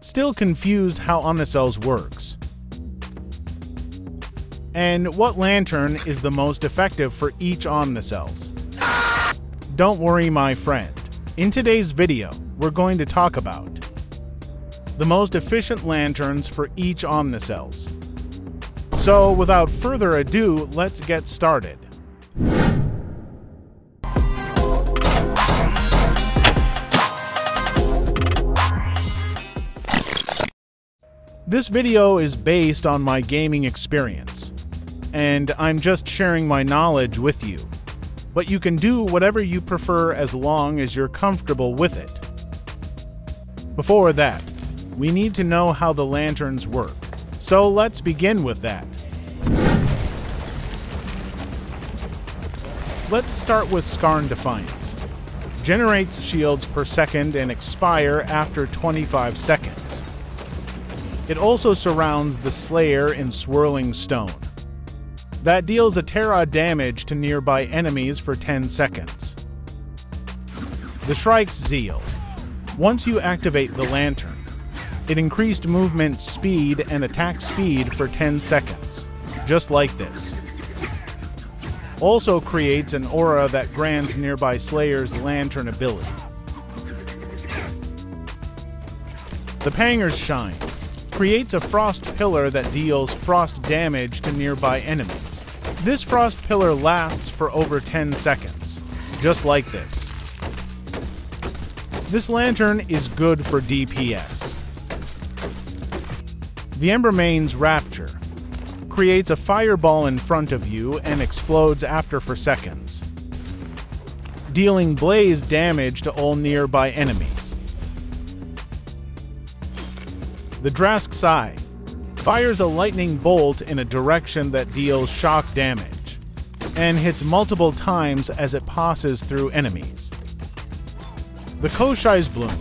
Still confused how Omnicells works? And what lantern is the most effective for each Omnicells? Don't worry, my friend. In today's video, we're going to talk about the most efficient lanterns for each Omnicells. So without further ado, let's get started. This video is based on my gaming experience, and I'm just sharing my knowledge with you. But you can do whatever you prefer as long as you're comfortable with it. Before that, we need to know how the lanterns work. So let's begin with that. Let's start with Skarn Defiance. Generates shields per second and expire after 25 seconds. It also surrounds the Slayer in Swirling Stone. That deals a Terra damage to nearby enemies for 10 seconds. The Shrike's Zeal. Once you activate the lantern, it increased movement speed and attack speed for 10 seconds, just like this. Also creates an aura that grants nearby Slayer's lantern ability. The Panger's Shine. Creates a frost pillar that deals frost damage to nearby enemies. This frost pillar lasts for over 10 seconds, just like this. This lantern is good for DPS. The Embermane's Rapture creates a fireball in front of you and explodes after for seconds, dealing blaze damage to all nearby enemies. The Drask Sai fires a lightning bolt in a direction that deals shock damage and hits multiple times as it passes through enemies. The Koshai's Bloom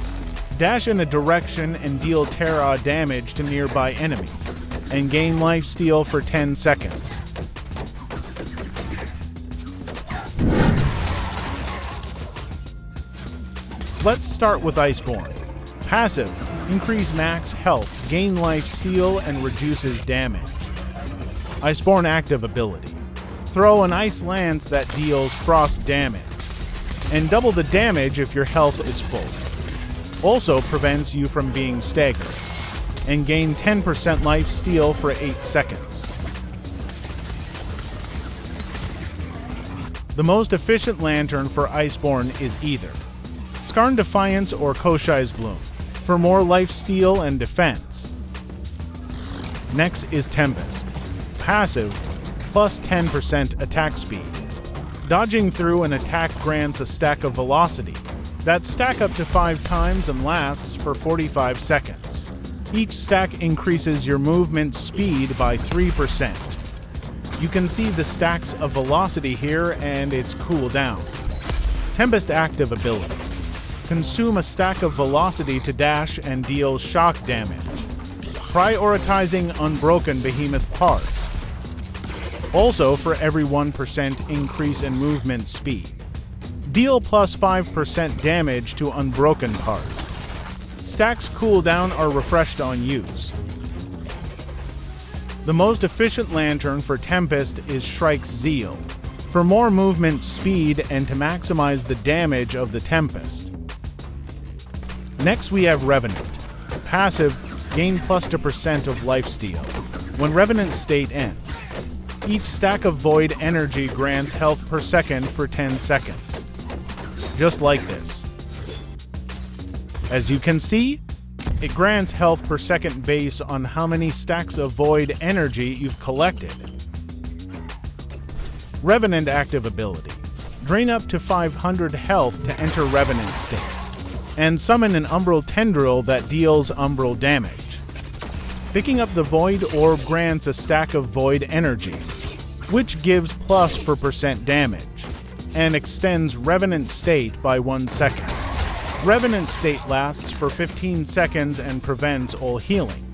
dash in a direction and deal Terra damage to nearby enemies and gain lifesteal for 10 seconds. Let's start with Iceborne. Passive. Increase max health, gain life steal, and reduces damage. Iceborne active ability. Throw an ice lance that deals frost damage, and double the damage if your health is full. Also prevents you from being staggered, and gain 10% life steal for 8 seconds. The most efficient lantern for Iceborne is either Skarn Defiance or Koshai's Bloom, for more lifesteal and defense. Next is Tempest. Passive, plus 10% attack speed. Dodging through an attack grants a stack of velocity that stack up to 5 times and lasts for 45 seconds. Each stack increases your movement speed by 3%. You can see the stacks of velocity here and its cooldown. Tempest active ability. Consume a stack of velocity to dash and deal shock damage, prioritizing unbroken behemoth parts. Also, for every 1% increase in movement speed, deal plus 5% damage to unbroken parts. Stacks cooldown are refreshed on use. The most efficient lantern for Tempest is Shrike's Zeal, for more movement speed and to maximize the damage of the Tempest. Next we have Revenant. Passive, gain plus 2% of lifesteal when Revenant state ends. Each stack of void energy grants health per second for 10 seconds. Just like this. As you can see, it grants health per second based on how many stacks of void energy you've collected. Revenant active ability. Drain up to 500 health to enter Revenant state, and summon an Umbral Tendril that deals Umbral damage. Picking up the Void Orb grants a stack of Void Energy, which gives plus per % damage, and extends Revenant State by 1 second. Revenant State lasts for 15 seconds and prevents all healing.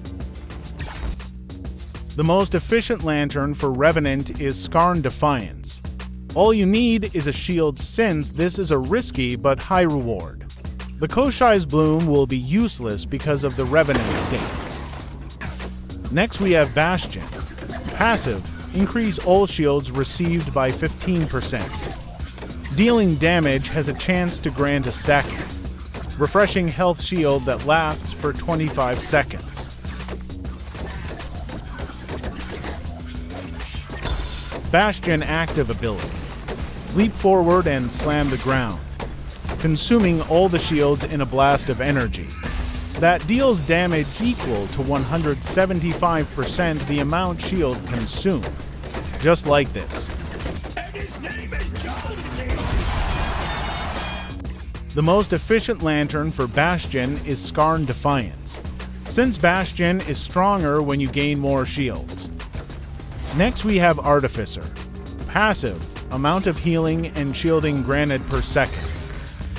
The most efficient lantern for Revenant is Skarn Defiance. All you need is a shield since this is a risky but high reward. The Koshai's Bloom will be useless because of the Revenant state. Next we have Bastion. Passive, increase all shields received by 15%. Dealing damage has a chance to grant a stacking. Refreshing health shield that lasts for 25 seconds. Bastion active ability. Leap forward and slam the ground, consuming all the shields in a blast of energy. That deals damage equal to 175% the amount shield consumed. Just like this. And his name is Chelsea. The most efficient lantern for Bastion is Skarn Defiance, since Bastion is stronger when you gain more shields. Next we have Artificer. Passive, amount of healing and shielding granted per second,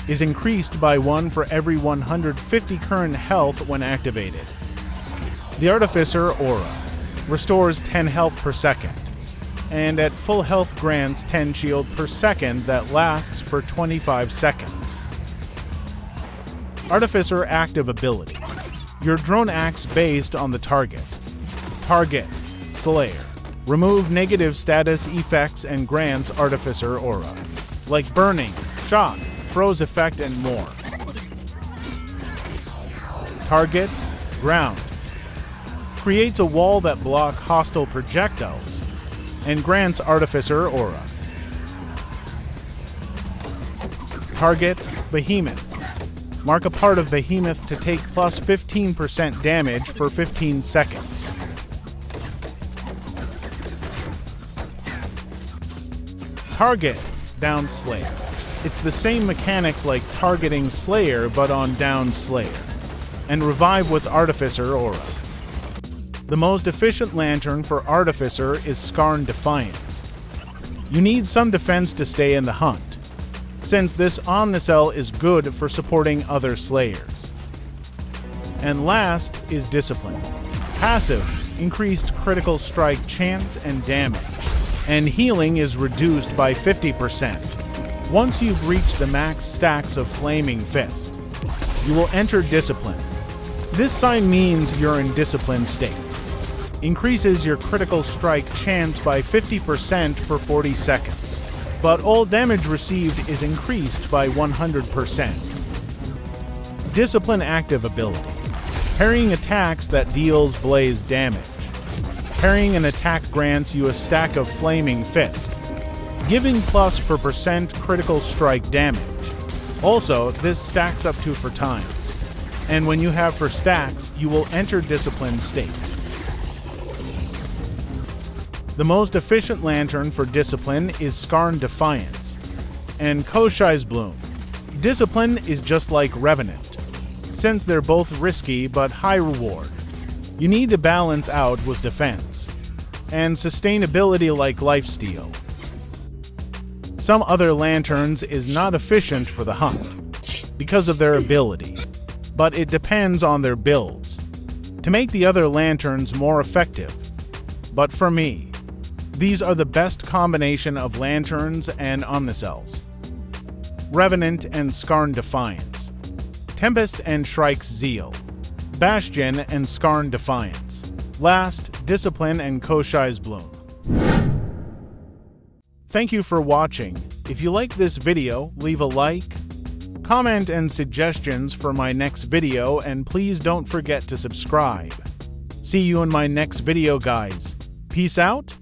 is increased by 1 for every 150 current health when activated. The Artificer Aura restores 10 health per second, and at full health grants 10 shield per second that lasts for 25 seconds. Artificer active ability. Your drone acts based on the target. Target, Slayer. Remove negative status effects and grants Artificer Aura, like Burning, Shock, Froze Effect, and more. Target, Ground. Creates a wall that blocks hostile projectiles, and grants Artificer Aura. Target, Behemoth. Mark a part of Behemoth to take plus 15% damage for 15 seconds. Target, Down Slayer. It's the same mechanics like targeting Slayer but on Down Slayer. And revive with Artificer Aura. The most efficient lantern for Artificer is Skarn Defiance. You need some defense to stay in the hunt, since this Omnicell is good for supporting other Slayers. And last is Discipline. Passive, increased critical strike chance and damage, and healing is reduced by 50%. Once you've reached the max stacks of Flaming Fist, you will enter Discipline. This sign means you're in Discipline state. Increases your critical strike chance by 50% for 40 seconds, but all damage received is increased by 100%. Discipline active ability. Parrying attacks that deals blaze damage. Parrying an attack grants you a stack of Flaming Fist, giving plus per percent critical strike damage. Also, this stacks up to 4 times, and when you have 4 stacks, you will enter Discipline state. The most efficient lantern for Discipline is Skarn Defiance and Koshai's Bloom. Discipline is just like Revenant, since they're both risky but high reward. You need to balance out with defense and sustainability like lifesteal. Some other lanterns is not efficient for the hunt because of their ability, but it depends on their builds to make the other lanterns more effective. But for me, these are the best combination of lanterns and Omnicells. Revenant and Skarn Defiance, Tempest and Shrike's Zeal, Bastion and Skarn Defiance, last, Discipline and Koshai's Bloom. Thank you for watching. If you like this video, leave a like, comment and suggestions for my next video, and please don't forget to subscribe. See you in my next video, guys. Peace out.